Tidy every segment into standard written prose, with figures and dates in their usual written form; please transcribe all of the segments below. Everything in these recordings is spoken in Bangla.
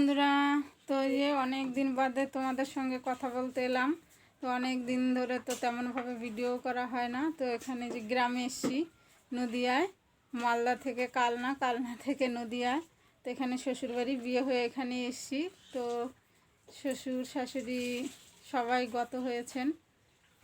বন্ধুরা, তো এই অনেক দিন বাদে তোমাদের সঙ্গে কথা বলতে এলাম। তো অনেক দিন ধরে তো তেমনভাবে ভিডিও করা হয় না। তো এখানে যে গ্রামে এসেছি, নদিয়ায়, মালদা থেকে কালনা, কালনা থেকে নদিয়ায়। তো এখানে শ্বশুরবাড়ি, বিয়ে হয়ে এখানে এসেছি। তো শ্বশুর শাশুড়ি সবাই গত হয়েছেন,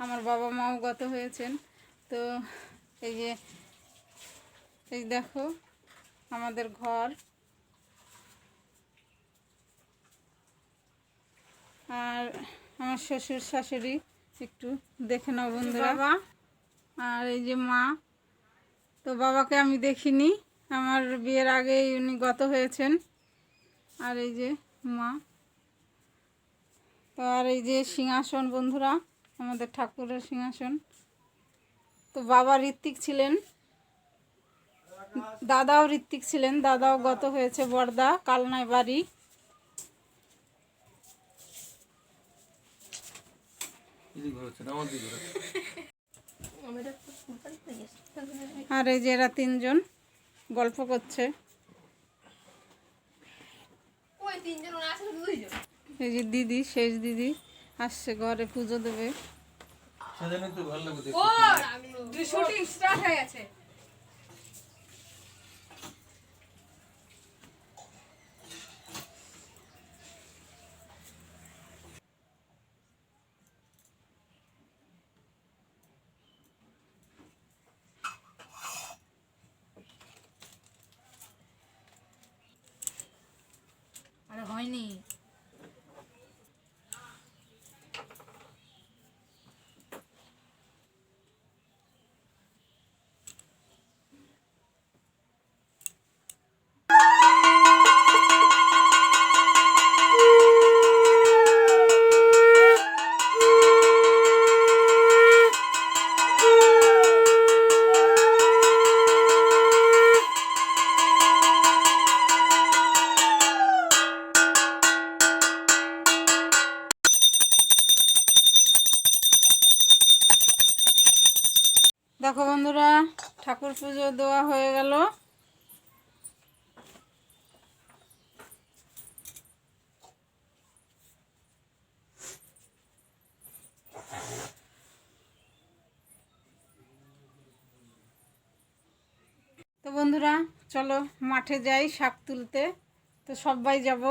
আমার বাবা মাও গত হয়েছেন। তো এই দেখো আমাদের ঘর, আর আমার শ্বশুর শাশুড়ি একটু দেখে নাও বন্ধুরা। বাবা আর এই যে মা। তো বাবাকে আমি দেখিনি, আমার বিয়ের আগেই উনি গত হয়েছেন। আর এই যে মা। তো আর এই যে সিংহাসন বন্ধুরা, আমাদের ঠাকুরের সিংহাসন। তো বাবা ঋত্বিক ছিলেন, দাদাও ঋত্বিক ছিলেন, দাদাও গত হয়েছে, বর্দা, কালনায় বাড়ি। আর এই যে এরা তিনজন গল্প করছে। এই যে দিদি, শেষ দিদি আসছে, ঘরে পুজো দেবে। আরে হয়নি। দেখো বন্ধুরা, ঠাকুর পুজো দেওয়া হয়ে গেল। তো বন্ধুরা চলো মাঠে যাই শাক তুলতে। তো সবাই যাব।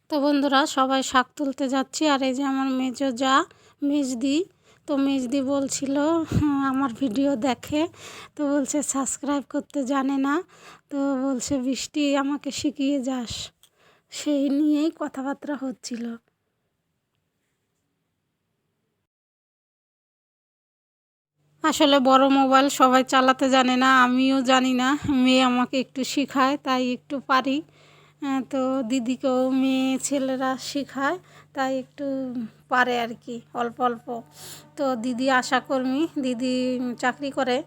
তো বন্ধুরা সবাই শাক তুলতে যাচ্ছি। আর এই যে আমার মেজো যা মেজদি। তো মেজদি বলছিল আমার ভিডিও দেখে, তো বলছে সাবস্ক্রাইব করতে জানে না। তো বলছে বৃষ্টি আমাকে শিখিয়ে যাস, সেই নিয়েই কথাবার্তা হচ্ছিল। আসলে বড় মোবাইল সবাই চালাতে জানে না, আমিও জানি না। মেয়ে আমাকে একটু শেখায়, তাই একটু পারি। তো দিদিকেও মেয়ে ছেলেরা শেখায়, তাই একটু পারে আর কি, অল্প অল্প। তো দিদি আশাকর্মী, দিদি চাকরি করে।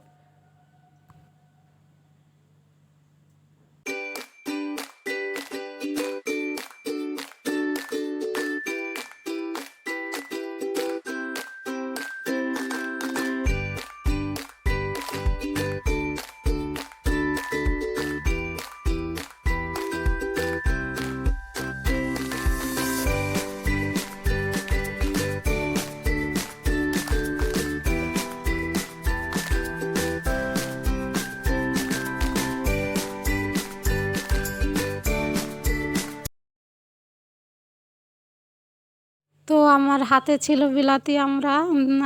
তো আমার হাতে ছিল বিলাতি আমরা,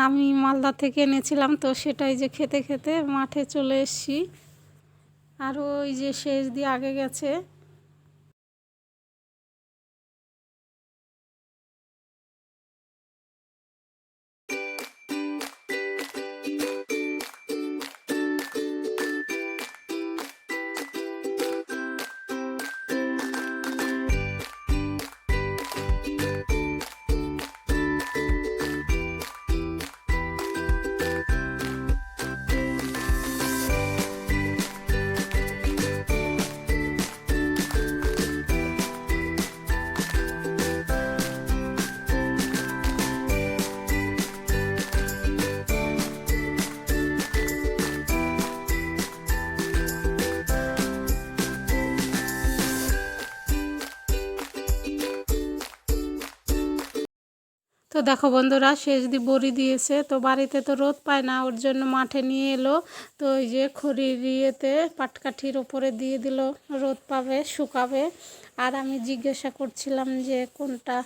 আমি মালদা থেকে এনেছিলাম। তো সেটাই যে খেতে খেতে মাঠে চলে এসেছি। আর ওই যে শেষ দিয়ে আগে গেছে। তো দেখো বন্ধুরা, সেজদি বড়ি দিয়েছে, তো বাড়িতে তো রোদ পায় না, ওর জন্য মাঠে নিয়ে এলো। তো ওই যে খড়ির ইয়েতে পাটকাঠির ওপরে দিয়ে দিল, রোদ পাবে, শুকাবে। আর আমি জিজ্ঞাসা করছিলাম যে কোনটা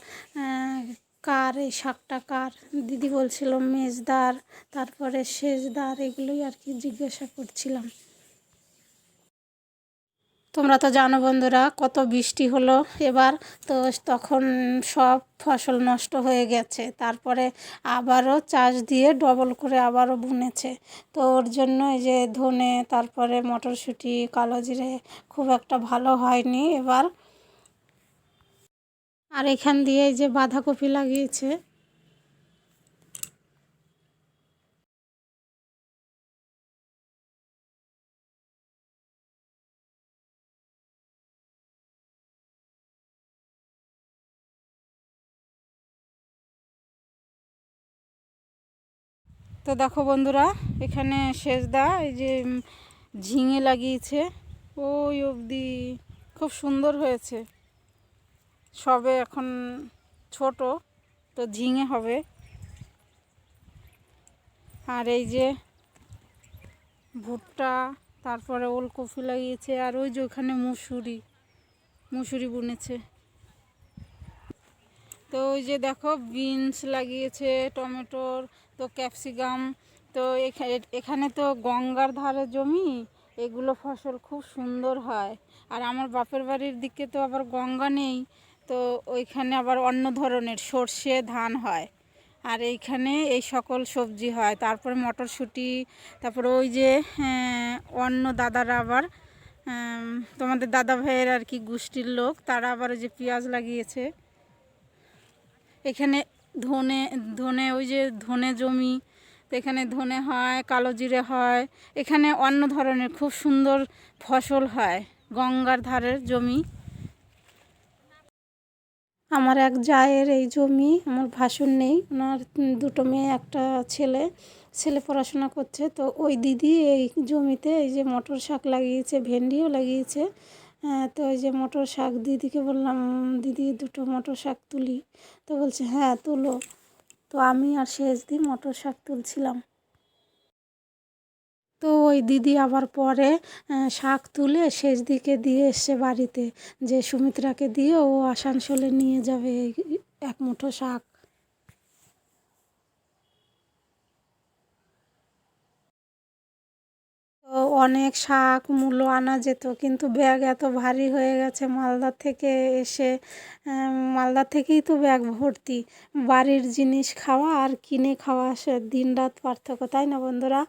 কার, এই শাকটা কার। দিদি বলছিল মেজদার, তারপরে সেজদার, এগুলোই আর কি জিজ্ঞাসা করছিলাম। তোমরা তো জানো বন্ধুরা কত বৃষ্টি হলো এবার, তো তখন সব ফসল নষ্ট হয়ে গেছে, তারপরে আবারও চাষ দিয়ে ডবল করে আবারও বুনেছে। তো ওর জন্য এই যে ধনে, তারপরে মটরশুঁটি, কালো জিরে খুব একটা ভালো হয়নি এবার। আর এখান দিয়ে এই যে বাঁধাকপি লাগিয়েছে। তো দেখো বন্ধুরা, এখানে সেজদা এই যে ঝিঙে লাগিয়েছে, ওই অবধি খুব সুন্দর হয়েছে। সবে এখন ছোট, তো ঝিঙে হবে। আর এই যে ভুট্টা, তারপরে ওলকপি লাগিয়েছে, আর ওই যে ওখানে মুসুরি বুনেছে। তো ওই যে দেখো বিনস লাগিয়েছে, টমেটোর, তো ক্যাপসিকাম। তো এখানে তো গঙ্গার ধারে জমি, এগুলো ফসল খুব সুন্দর হয়। আর আমার বাপের বাড়ির দিকে তো আবার গঙ্গা নেই, তো ওইখানে আবার অন্য ধরনের সর্ষে ধান হয়। আর এইখানে এই সকল সবজি হয়, তারপরে মটরশুঁটি, তারপরে ওই যে অন্য দাদারা আবার তোমাদের দাদা ভাইয়ের আর কি গোষ্ঠীর লোক, তারা আবার ওই যে পেঁয়াজ লাগিয়েছে। এখানে ধনে ধনে ওই যে ধনে জমি, তো এখানে ধনে হয়, কালো জিরে হয়। এখানে অন্য ধরনের খুব সুন্দর ফসল হয়, গঙ্গার ধারের জমি। আমার এক জায়ের এই জমি, আমার ভাসুর নেই, ওনার দুটো মেয়ে একটা ছেলে, ছেলে পড়াশোনা করছে। তো ওই দিদি এই জমিতে এই যে মটর শাক লাগিয়েছে, ভেন্ডিও লাগিয়েছে। তো ওই যে মটর শাক, দিদিকে বললাম দিদি দুটো মটর শাক তুলি, তো বলছে হ্যাঁ তুলো। তো আমি আর সেজদি মটর শাক তুলছিলাম। তো ওই দিদি আবার পরে শাক তুলে সেজদিকে দিয়ে এসছে বাড়িতে, যে সুমিত্রাকে দিয়ে ও আসানসোলে নিয়ে যাবে এক মুঠো শাক। তো অনেক শাক মূলো আনা যেত, কিন্তু ব্যাগ এত ভারী হয়ে গেছে মালদার থেকে এসে। মালদার থেকেই তো ব্যাগ ভর্তি, বাড়ির জিনিস খাওয়া আর কিনে খাওয়া, সে দিন রাত পার্থক্য, তাই না বন্ধুরা?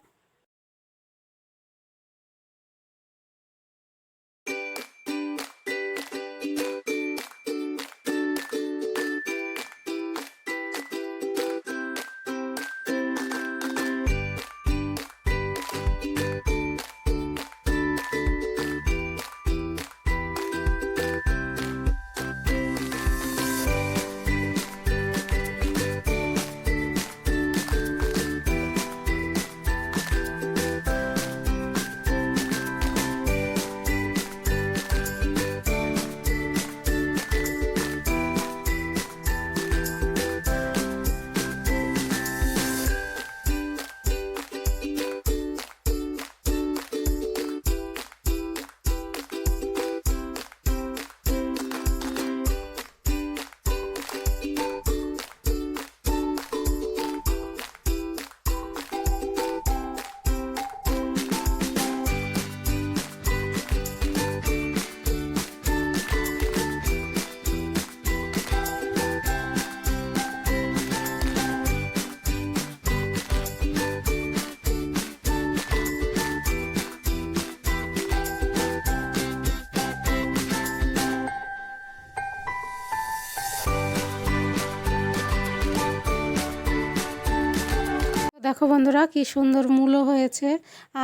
দেখো বন্ধুরা কি সুন্দর মূলো হয়েছে,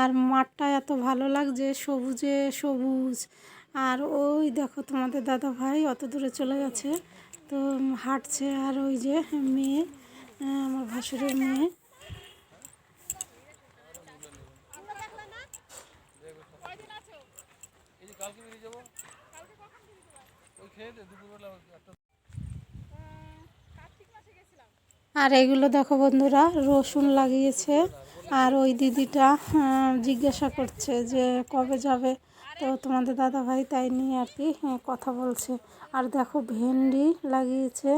আর মাঠটা এত ভালো লাগছে, সবুজে সবুজ। আর ওই দেখো তোমাদের দাদা ভাই অত দূরে চলে গেছে, তো হাঁটছে। আর ওই যে মেয়ে, আমার ভাসুরের মেয়ে। আর এগুলো দেখো বন্ধুরা রসুন লাগিয়েছে। আর ওই দিদিটা জিজ্ঞাসা করছে যে কবে যাবে, তো তোমাদের দাদা ভাই তাই নিয়ে আর কি কথা বলছে। আর দেখো ভেন্ডি লাগিয়েছে।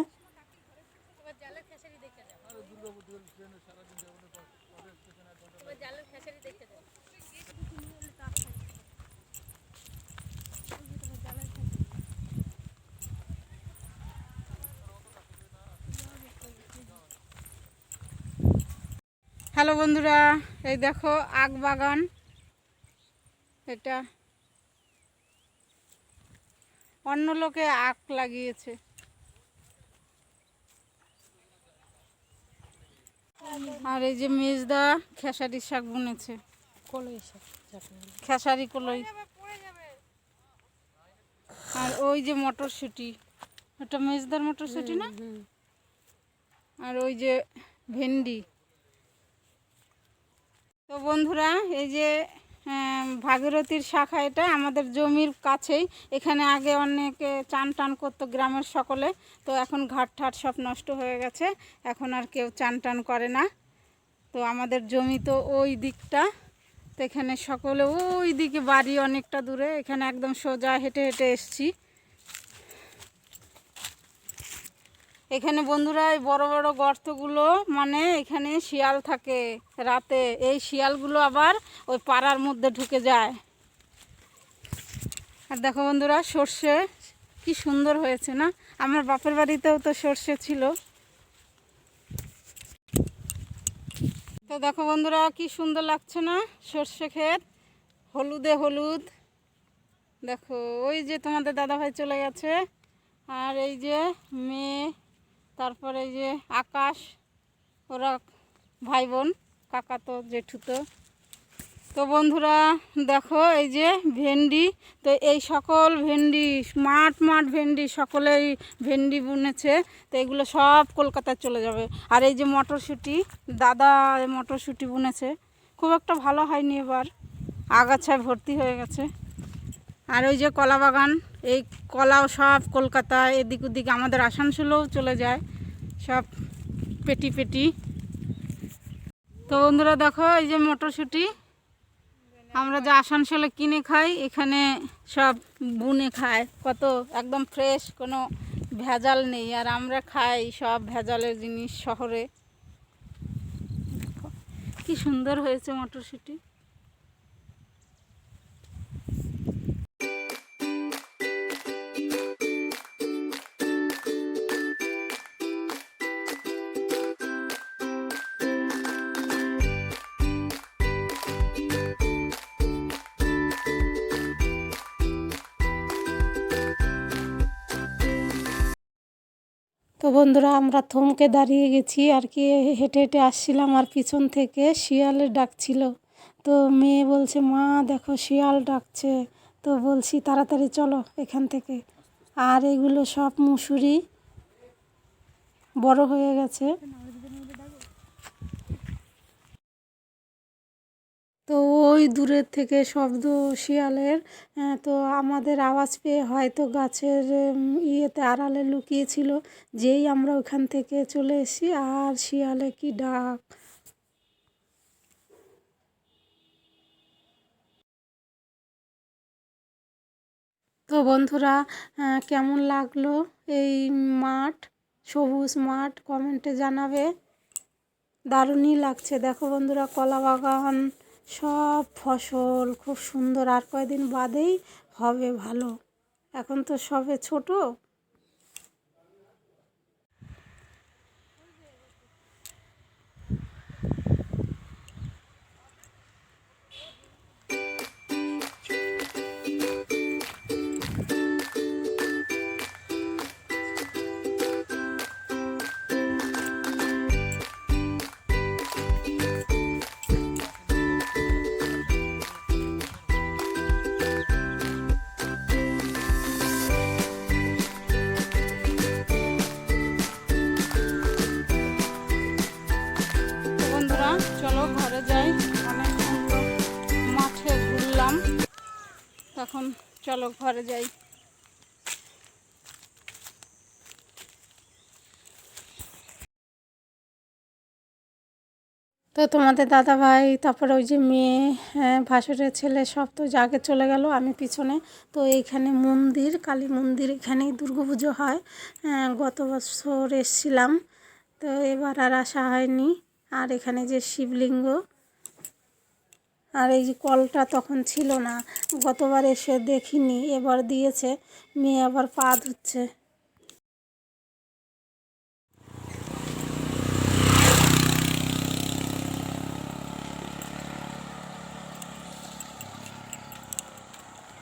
হ্যালো বন্ধুরা, এই দেখো আখ বাগান। এটা অন্য লোকে আখ লাগিয়েছে। আর এই যে মেজদা খেসারি শাক বুনেছে, খেসারি কলই। আর ওই যে মটরশুঁটি, ওটা মেজদার মটরশুঁটি না? আর ওই যে ভেন্ডি। তো বন্ধুরা, এই যে ভাগীরথীর শাখা, এটা আমাদের জমির কাছেই। এখানে আগে অনেকে চান টান করতো গ্রামের সকলে, তো এখন ঘাট ঠাট সব নষ্ট হয়ে গেছে, এখন আর কেউ চান টান করে না। তো আমাদের জমি তো ওই দিকটা, তো এখানে সকলে ওই দিকে বাড়ি অনেকটা দূরে, এখানে একদম সোজা হেঁটে হেঁটে এসছি। এখানে বন্ধুরা এই বড় বড় গর্তগুলো, মানে এখানে শিয়াল থাকে রাতে, এই শিয়ালগুলো আবার ওই পাড়ার মধ্যে ঢুকে যায়। আর দেখো বন্ধুরা সর্ষে কি সুন্দর হয়েছে না? আমার বাপের বাড়িতেও তো সর্ষে ছিল। তো দেখো বন্ধুরা কি সুন্দর লাগছে না সর্ষে ক্ষেত, হলুদে হলুদ। দেখো ওই যে তোমাদের দাদাভাই চলে গেছে, আর এই যে মেয়ে, তারপরে এই যে আকাশ, ওরা ভাই বোন, কাকা তো জেঠু তো। তো বন্ধুরা দেখো এই যে ভেন্ডি, তো এই সকল ভেন্ডি, মাঠ মাঠ ভেন্ডি, সকলেই ভেন্ডি বুনেছে। তো এগুলো সব কলকাতায় চলে যাবে। আর এই যে মটরশুঁটি, দাদা মটরশুঁটি বুনেছে, খুব একটা ভালো হয়নি এবার, আগাছায় ভর্তি হয়ে গেছে। আর ওই যে কলা বাগান, এই কলাও সব কলকাতায়, এদিক ওদিক আমাদের আসানসোলেও চলে যায় সব পেটি পেটি। তো বন্ধুরা দেখো এই যে মটরশুঁটি, আমরা যে আসানসোলে কিনে খাই, এখানে সব বুনে খায়, কত একদম ফ্রেশ, কোনো ভেজাল নেই। আর আমরা খাই সব ভেজালের জিনিস শহরে। কি সুন্দর হয়েছে মটরশুঁটি। তো বন্ধুরা আমরা থমকে দাঁড়িয়ে গেছি আর কি, হেঁটে হেঁটে আসছিলাম, আর পিছন থেকে শিয়ালের ডাকছিল। তো মেয়ে বলছে মা দেখো শিয়াল ডাকছে, তো বলছি তাড়াতাড়ি চলো এখান থেকে। আর এগুলো সব মুসুরি, বড় হয়ে গেছে। তো ওই দূরের থেকে শব্দ শিয়ালের, তো আমাদের আওয়াজ পেয়ে হয়তো গাছের ইয়েতে আড়ালে লুকিয়েছিল। যেই আমরা ওখান থেকে চলে এসেছি, আর শিয়ালে কি ডাক! তো বন্ধুরা কেমন লাগলো এই মাঠ, সবুজ মাঠ, কমেন্টে জানাবে। দারুণই লাগছে। দেখো বন্ধুরা কলা বাগান, সব ফসল খুব সুন্দর, আর কয়েকদিন বাদেই হবে ভালো, এখন তো সবে ছোট। বন্ধুরা চলো ঘরে যাই, অনেকক্ষণ তো মাঠে ঘুরলাম, তখন চলো ঘরে যাই। তো তোমাদের দাদা ভাই, তারপরে ওই যে মেয়ে, ভাসুরের ছেলে সব তো আগে চলে গেল, আমি পিছনে। তো এইখানে মন্দির, কালী মন্দির, এখানেই দুর্গাপুজো হয়। গত বছর এসছিলাম, তো এবার আর আসা হয়নি। আর এখানে যে শিবলিঙ্গ, আর এই যে কলটা তখন ছিল না, গতবার এসে দেখিনি, এবার দিয়েছে। মেয়ে আবার পা ধুচ্ছে।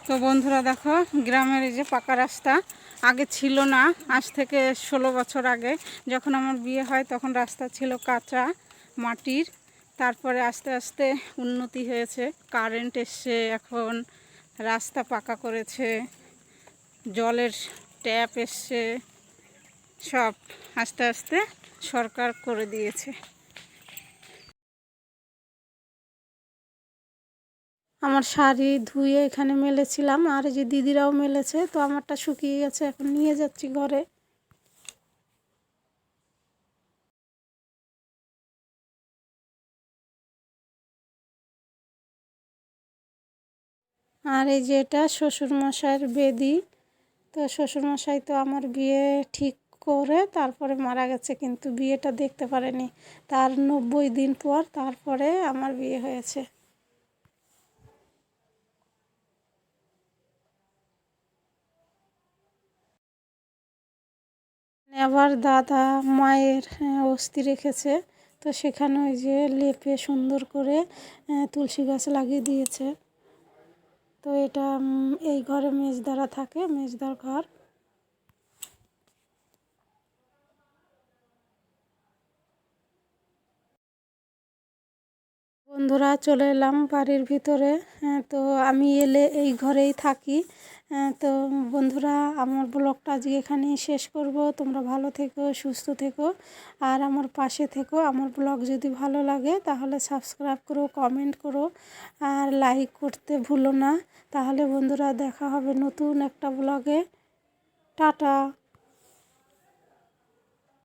তো বন্ধুরা দেখো, গ্রামের এই যে পাকা রাস্তা আগে ছিল না, আজ থেকে 16 বছর আগে যখন আমার বিয়ে হয় তখন রাস্তা ছিল কাঁচা মাটির। তারপরে আস্তে আস্তে উন্নতি হয়েছে, কারেন্ট এসছে, এখন রাস্তা পাকা করেছে, জলের ট্যাপ এসছে, সব আস্তে আস্তে সরকার করে দিয়েছে। আমার শাড়ি ধুয়ে এখানে মেলেছিলাম, আর এই যে দিদিরাও মেলেছে, তো আমারটা শুকিয়ে গেছে, এখন নিয়ে যাচ্ছি ঘরে। আর এই যে এটা শ্বশুরমশাইয়ের বেদি। তো শ্বশুরমশাই তো আমার বিয়ে ঠিক করে তারপরে মারা গেছে, কিন্তু বিয়েটা দেখতে পারেনি। তার 90 দিন পর তারপরে আমার বিয়ে হয়েছে। আবার দাদা মায়ের অস্থি রেখেছে, তো সেখানে ওই যে লেপে সুন্দর করে তুলসী গাছ লাগিয়ে দিয়েছে। তো এটা এই ঘরে মেজদারা থাকে, মেজদার ঘর। বন্ধুরা চলে এলাম বাড়ির ভিতরে। তো আমি এলে এই ঘরেই থাকি। তো বন্ধুরা, আমার ব্লগটা আজকে এখানেই শেষ করব। তোমরা ভালো থেকো, সুস্থ থেকো, আর আমার পাশে থেকো। আমার ব্লগ যদি ভালো লাগে তাহলে সাবস্ক্রাইব করো, কমেন্ট করো, আর লাইক করতে ভুলো না। তাহলে বন্ধুরা দেখা হবে নতুন একটা ব্লগে। টাটা।